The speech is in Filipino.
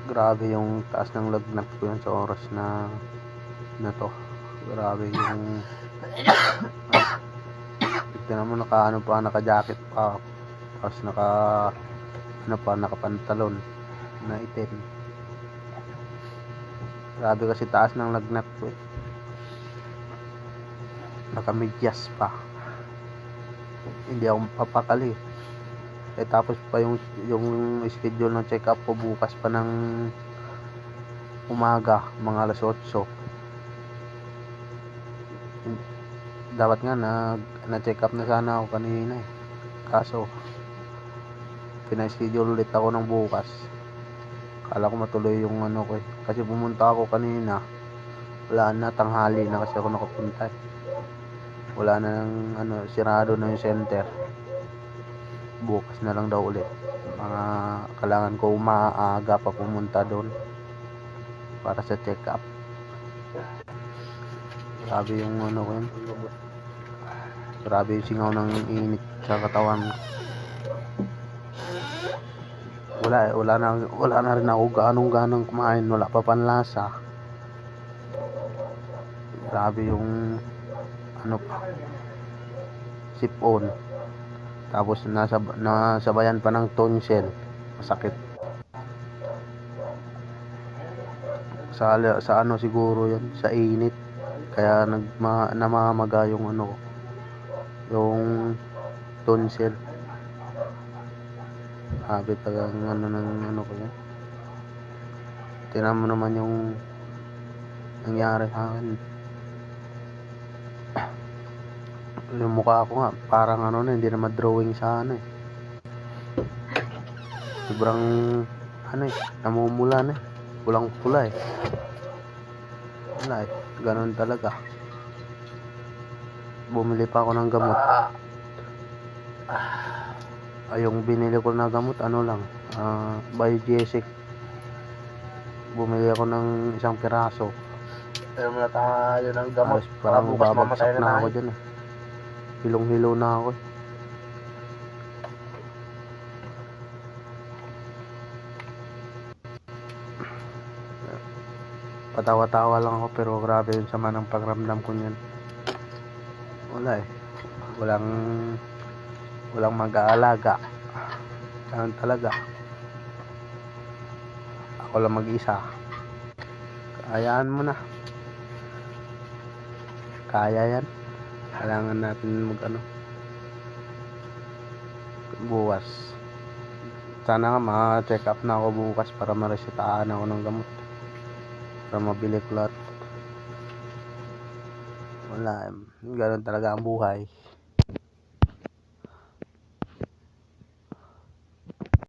Grabe yung taas ng lagnat ko yun sa oras na to. Grabe yung tignan mo, naka jacket pa, tapos nakapantalon na itim. Grabe kasi taas ng lagnat ko eh. Nakamidyas pa, hindi ako mapapakali tapos pa yung schedule ng check up ko bukas pa ng umaga, mga alas 8. Dapat nga na check up na sana ako kanina eh, kaso pina-schedule ulit ako ng bukas. Akala ko matuloy yung ko eh, kasi pumunta ako kanina, wala na, tanghali na kasi ako nakapunta eh. Wala na ng sirado na yung center. Bukas na lang daw ulit. Mga kailangan ko maaga pa pumunta doon para sa check up. Grabe yung ko yun. Grabe yung singaw ng init sa katawan. Wala na rin ako ganong kumain, wala pa panlasa. Grabe yung sipon. Tapos nasabayan pa ng tonsil, masakit. Sa siguro yun, sa init, kaya namamaga yung yung tonsil. Habit talagang ng ko yan. Tingnan mo naman yung nangyari sa akin. Yung mukha ko nga parang hindi na ma-drawing sa eh. Sobrang namumula na eh. Pulang pula eh. Wala eh, ganun talaga. Bumili pa ako ng gamot. Yung binili ko na gamot lang, Biogesic. Bumili ako ng 1 piraso. Pero muna tayo ng gamot. Parang babagsak na ako dyan eh. Hilong-hilo na ako eh. Patawa-tawa lang ako, pero grabe yung sama ng pagramdam ko niyan. Wala eh. Walang mag-aalaga. Ganun talaga. Ako lang mag-isa. Kayaan mo na. Kaya yan. Kailangan natin bukas. Sana nga ma-check up na ako bukas para ma-resetahan ako ng gamot. Para mabili ko lahat. Wala, ganun talaga ang buhay.